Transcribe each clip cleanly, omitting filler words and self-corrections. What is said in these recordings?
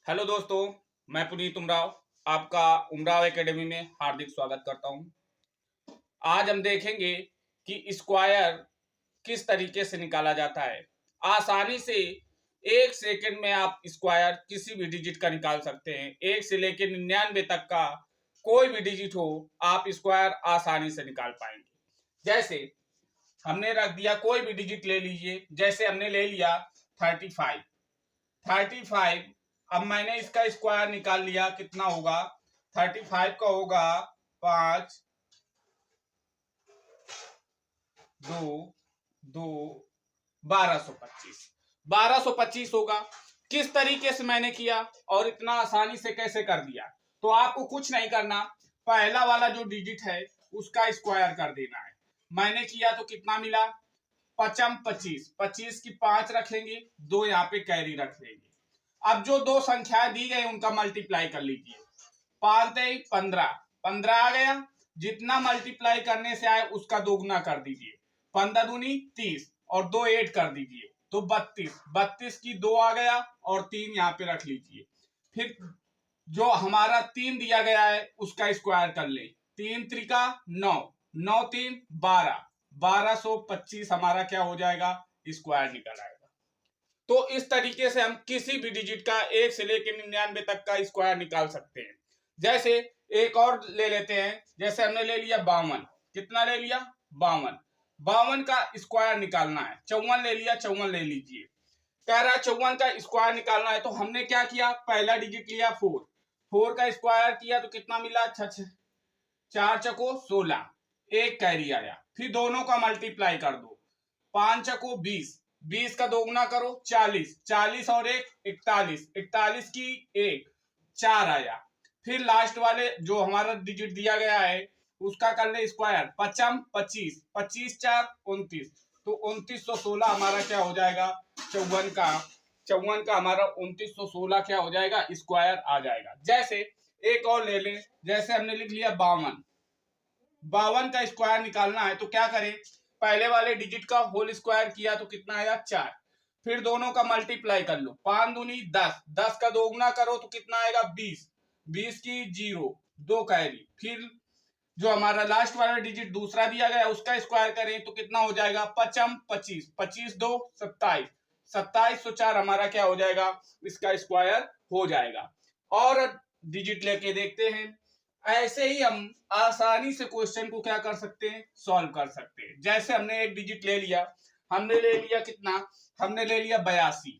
Hello दोस्तों, मैं पुनीत उमराव आपका उमराव एकेडमी में हार्दिक स्वागत करता हूं। आज हम देखेंगे कि स्क्वायर किस तरीके से निकाला जाता है। आसानी से 1 सेकंड में आप स्क्वायर किसी भी डिजिट का निकाल सकते हैं। 1 से लेकर 99 तक का कोई भी डिजिट हो, आप स्क्वायर आसानी से निकाल पाएंगे। जैसे हमने रख दिया, कोई भी डिजिट ले लीजिए। जैसे हमने ले लिया 35। अब मैंने इसका स्क्वायर निकाल लिया, कितना होगा 35 का होगा 5 2 2 1225 होगा। किस तरीके से मैंने किया और इतना आसानी से कैसे कर दिया, तो आपको कुछ नहीं करना। पहला वाला जो डिजिट है उसका स्क्वायर कर देना है। मैंने किया तो कितना मिला 25 25 की 5 रखेंगे, 2 यहाँ पे कैरी रख लेंगे। अब जो दो संख्याएं दी गई उनका मल्टीप्लाई कर लीजिए। 5 15 15 आ गया। जितना मल्टीप्लाई करने से आए उसका दोगुना कर दीजिए। 15 दूनी 30 और 2 ऐड कर दीजिए तो 32 32 की 2 आ गया और 3 यहाँ पे रख लीजिए। फिर जो हमारा 3 दिया गया है उसका स्क्वायर कर ले। 3 त्रिका 9 9 3 12 1225 हमारा क्या हो जाएगा, स्क्वायर निकल आएगा। तो इस तरीके से हम किसी भी डिजिट का 1 से लेकर 99 तक का स्क्वायर निकाल सकते हैं। जैसे एक और ले लेते हैं। जैसे हमने ले लिया 52। कितना ले लिया 52। 52 का स्क्वायर निकालना है। 54 ले लिया, 54 ले लीजिए। कह रहा है 54 का स्क्वायर निकालना है, तो हमने क्या किया, पहला डिजिट लिया 4 4 का स्क्वायर किया तो कितना मिला 4 चको 16, एक कैरी आया। फिर दोनों का मल्टीप्लाई कर दो। 5 चको 20 20 का दोगुना करो 40 40 और 1 41 41 की 1 4 आया। फिर लास्ट वाले जो हमारा डिजिट दिया गया है उसका कर ले स्क्वायर। 55 25 25 4 29, तो 2916 हमारा क्या हो जाएगा, 54 का हमारा 2916 क्या हो जाएगा, स्क्वायर आ जाएगा। जैसे एक और ले लें। जैसे हमने लिख लिया 52 52 का स्क्वायर निकालना है तो क्या करें, पहले वाले डिजिट का होल स्क्वायर किया तो कितना आया 4। फिर दोनों का मल्टीप्लाई कर लो। 5 दूनी 10 10 का दोगुना करो तो कितना आएगा 20 20 की 0 2 कैरी। फिर जो हमारा लास्ट वाला डिजिट दूसरा दिया गया उसका स्क्वायर करें तो कितना हो जाएगा 55 25 25 2 27 27 तो 4 हमारा क्या हो जाएगा, इसका स्क्वायर हो जाएगा। और डिजिट लेके देखते हैं। ऐसे ही हम आसानी से क्वेश्चन को क्या कर सकते हैं, सॉल्व कर सकते हैं। जैसे हमने एक डिजिट ले लिया। हमने ले लिया कितना, हमने ले लिया 82।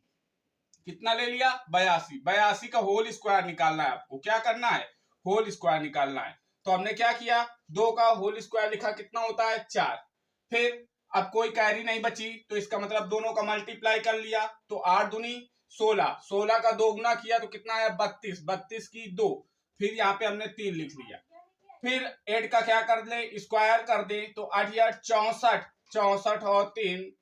कितना ले लिया 82। 82 का होल स्क्वायर निकालना है। आपको क्या करना है, होल स्क्वायर निकालना है। तो हमने क्या किया, 2 का होल स्क्वायर लिखा, कितना होता है 4। फिर अब कोई कैरी नहीं बची तो इसका मतलब दोनों का मल्टीप्लाई कर लिया तो 8 दूनी 16 16 का दोगुना किया तो कितना आया 32 32 की 2। फिर यहाँ पे हमने 3 लिख लिया। फिर 8 का क्या कर ले, स्क्वायर कर दे तो 8 या 64 64 और 3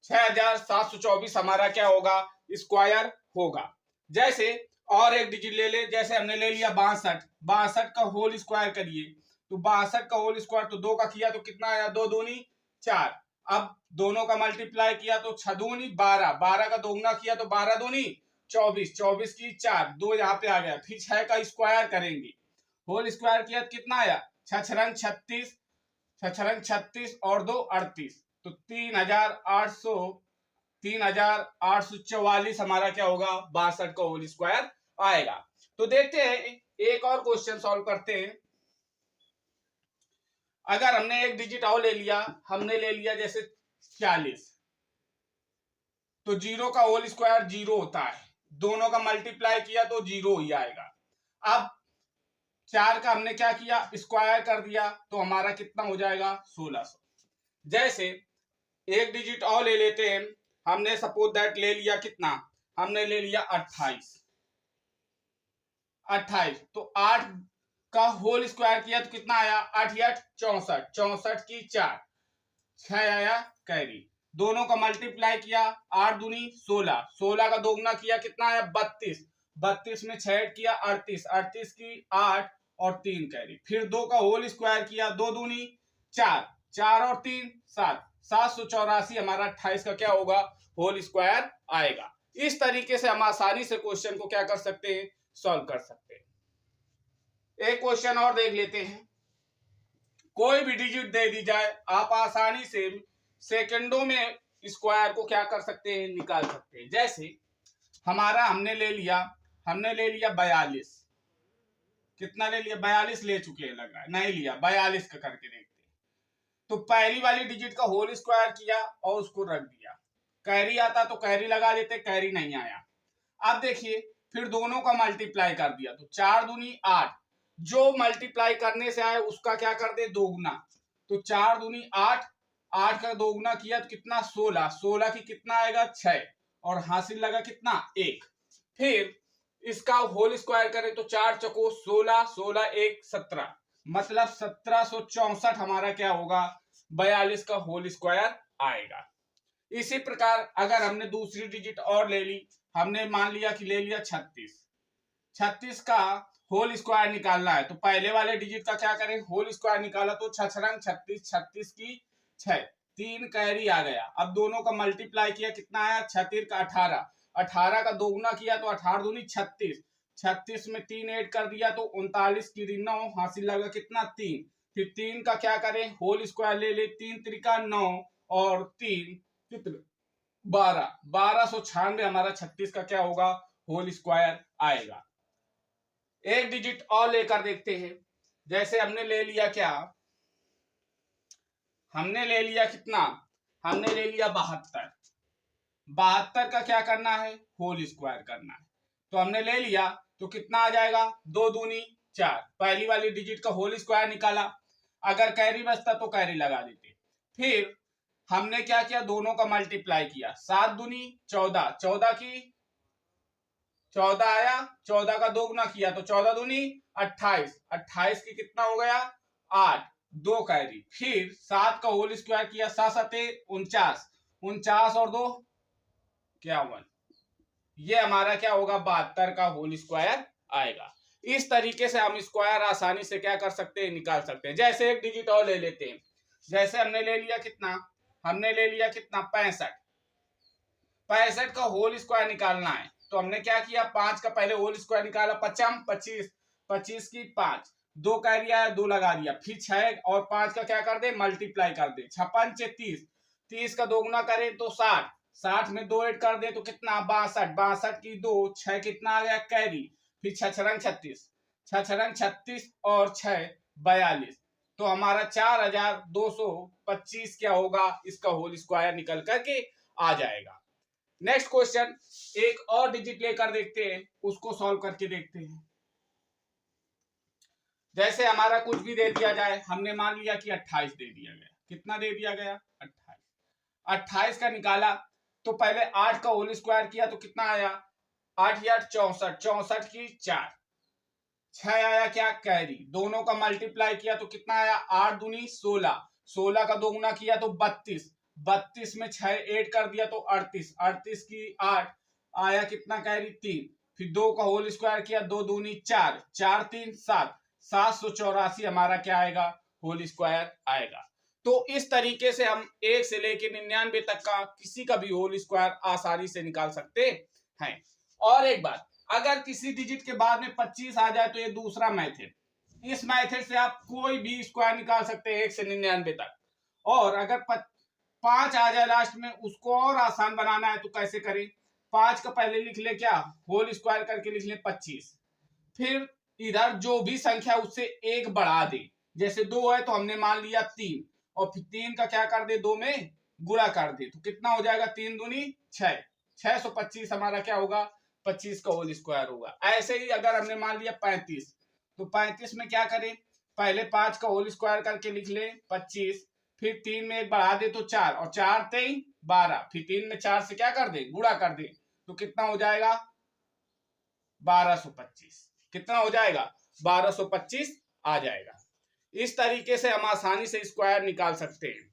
6724 हमारा क्या होगा, स्क्वायर होगा। जैसे और एक डिजिट ले ले। जैसे हमने ले लिया 62 62 का होल स्क्वायर करिए तो 62 का होल स्क्वायर तो 2 का किया तो कितना आया 2 दूनी 4। अब दोनों का मल्टीप्लाई किया तो 6 दूनी 12 12 का दोगुना किया तो 12 दूनी 24 24 की 4 2 यहाँ पे आ गया। फिर 6 का स्क्वायर करेंगे, होल स्क्वायर किया तो कितना आया 6 36 6 36 और 2 38, तो 3844 हमारा क्या होगा, 62 का होल स्क्वायर आएगा। तो देखते हैं एक और क्वेश्चन सॉल्व करते हैं। अगर हमने एक डिजिट और ले लिया, हमने ले लिया जैसे 40, तो 0 का होल स्क्वायर 0 होता है। दोनों का मल्टीप्लाई किया तो 0 ही आएगा। अब 4 का हमने क्या किया, स्क्वायर कर दिया तो हमारा कितना हो जाएगा 1600। जैसे एक डिजिट और ले लेते हैं। हमने सपोज दैट ले लिया कितना, हमने ले लिया 28 तो 8 का होल स्क्वायर किया तो कितना आया 8 या 64 64 की 4 6 आया कैरी। दोनों का मल्टीप्लाई किया 8 दूनी 16 16 का दोगुना किया कितना आया 32 32 में 6 किया 38 38 की 8 और 3 कैरी। फिर 2 का होल स्क्वायर किया 2 दूनी 4 4 और 3 7 784 हमारा 28 का क्या होगा, होल स्क्वायर आएगा। इस तरीके से हम आसानी से क्वेश्चन को क्या कर सकते हैं, सॉल्व कर सकते हैं। एक क्वेश्चन और देख लेते हैं। कोई भी डिजिट दे दी जाए, आप आसानी से सेकंडों में स्क्वायर को क्या कर सकते हैं, निकाल सकते हैं। जैसे हमने ले लिया 42। कितना ले लिया, 42 ले चुके हैं, लग रहा है नहीं लिया, 42 का करके देखते हैं। तो पहली वाली डिजिट का होल स्क्वायर किया और उसको रख दिया। कैरी आता तो कैरी लगा देते, कैरी नहीं आया। अब देखिए फिर दोनों का मल्टीप्लाई कर दिया तो 4 दूनी 8, जो मल्टीप्लाई करने से आए उसका क्या कर दे, दोगुना। तो 4 दूनी 8, 8 का दोगुना किया तो कितना, 16, 16 की कितना आएगा, 6, और हासिल लगा कितना, 1। फिर इसका होल स्क्वायर करें तो 4 चको 16, 16 1 17, मतलब 1764 हमारा क्या होगा, 42 का होल स्क्वायर आएगा। इसी प्रकार अगर हमने दूसरी डिजिट और ले ली, हमने मान लिया कि ले लिया 36, 36 का होल स्क्वायर निकालना है तो पहले वाले डिजिट का क्या करें, होल स्क्वायर निकाला तो 6 रंग 36, 36 की 6, 3 कैरी आ गया। अब दोनों का मल्टीप्लाई किया, कितना आया, 36 का 18, 18 का दोगुना किया तो 18 दूनी 36, 36 में 3 ऐड कर दिया तो 39 की 9, हासिल लगा कितना, 3। फिर 3 का क्या करें, होल स्क्वायर ले ले, 3 त्रिका 9 और 3 कितने, 12, 1296 हमारा 36 का क्या होगा, होल स्क्वायर आएगा। एक डिजिट और लेकर देखते हैं। जैसे हमने ले लिया क्या, हमने ले लिया कितना, हमने ले लिया 72, 72 का क्या करना है, होल स्क्वायर करना है। तो हमने ले लिया तो कितना आ जाएगा, 2 दूनी 4, पहली वाली डिजिट का होल स्क्वायर निकाला। अगर कैरी बचता तो कैरी लगा देते। फिर हमने क्या किया, दोनों का मल्टीप्लाई किया, 7 दूनी 14, 14 की 14 आया, 14 का दोगुना किया तो 14 दूनी 28, 28 की कितना हो गया, 8, 2 कैरी। फिर 7 का होल स्क्वायर किया, 7 7 49, 49 और 2 51, ये हमारा क्या होगा, 72 का होल स्क्वायर आएगा। इस तरीके से हम स्क्वायर आसानी से क्या कर सकते हैं, निकाल सकते हैं। जैसे एक डिजिट और ले लेते हैं। जैसे हमने ले लिया कितना, हमने ले लिया कितना, 65, 65 का होल स्क्वायर निकालना है तो हमने क्या किया, 5 का पहले होल स्क्वायर निकाला, 55, 25, 25 की 5, 2 कैरी आया, 2 लगा दिया। फिर 6 और 5 का क्या कर दे, मल्टीप्लाई कर दे, 56 से 30, 30 का दोगुना करें तो 60, 60 में 2 ऐड कर दे तो कितना, 62, 62 की 2, 6 कितना आ गया, कैरी। फिर 6 रंग 36, 6 रंग 36 और 6 42, तो हमारा 4225 क्या होगा, इसका होल स्क्वायर निकल करके आ जाएगा। नेक्स्ट क्वेश्चन, एक और डिजिट लेकर देखते हैं, उसको सॉल्व करके देखते हैं। जैसे हमारा कुछ भी दे दिया जाए, हमने मान लिया कि 28 दे दिया गया, कितना दे दिया गया, 28, 28 का निकाला तो पहले 8 का होल स्क्वायर किया तो कितना आया, 8 या 64, 64 की 4, 6 आया क्या, कैरी। दोनों का मल्टीप्लाई किया तो कितना आया, 8 दूनी 16, 16 का दोगुना किया तो 32, 32 में 6 ऐड कर दिया तो 38, 38 की 8 आया कितना, कैरी 3। फिर 2 का होल स्क्वायर किया, 2 दूनी 4, 4 3 7, 784 हमारा क्या आएगा, होल स्क्वायर आएगा। तो इस तरीके से हम 1 से लेकर 99 तक का किसी का भी होल स्क्वायर आसानी से निकाल सकते हैं। और एक बात, अगर किसी डिजिट के बाद में 25 आ जाए तो ये दूसरा मेथड, इस मेथड से आप कोई भी स्क्वायर निकाल सकते हैं 1 से 99 तक। और अगर 5 आ जाए लास्ट में, उसको और आसान बनाना है तो कैसे करें, 5 का पहले लिख ले क्या, होल स्क्वायर करके लिख ले 25, फिर इधर जो भी संख्या उससे 1 बढ़ा दे। जैसे 2 है तो हमने मान लिया 3, और फिर 3 का क्या कर दे, 2 में गुणा कर दे तो कितना हो जाएगा, 3 दूनी 6, 625 हमारा क्या होगा, 25 का होल स्क्वायर होगा। ऐसे ही अगर हमने मान लिया 35 तो 35 में क्या करें, पहले 5 का होल स्क्वायर करके लिख ले 25, फिर 3 में 1 बढ़ा दे तो 4, और 4 3 12, फिर 3 में 4 से क्या कर दे, गुणा कर दे तो कितना हो जाएगा, 1225, कितना हो जाएगा, 1225 आ जाएगा। इस तरीके से हम आसानी से स्क्वायर निकाल सकते हैं।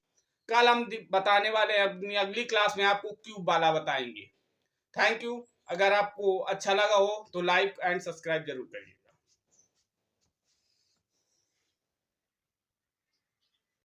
कल हम बताने वाले अपनी अगली क्लास में आपको क्यूब वाला बताएंगे। Thank you. अगर आपको अच्छा लगा हो तो लाइक एंड सब्सक्राइब जरूर करिए।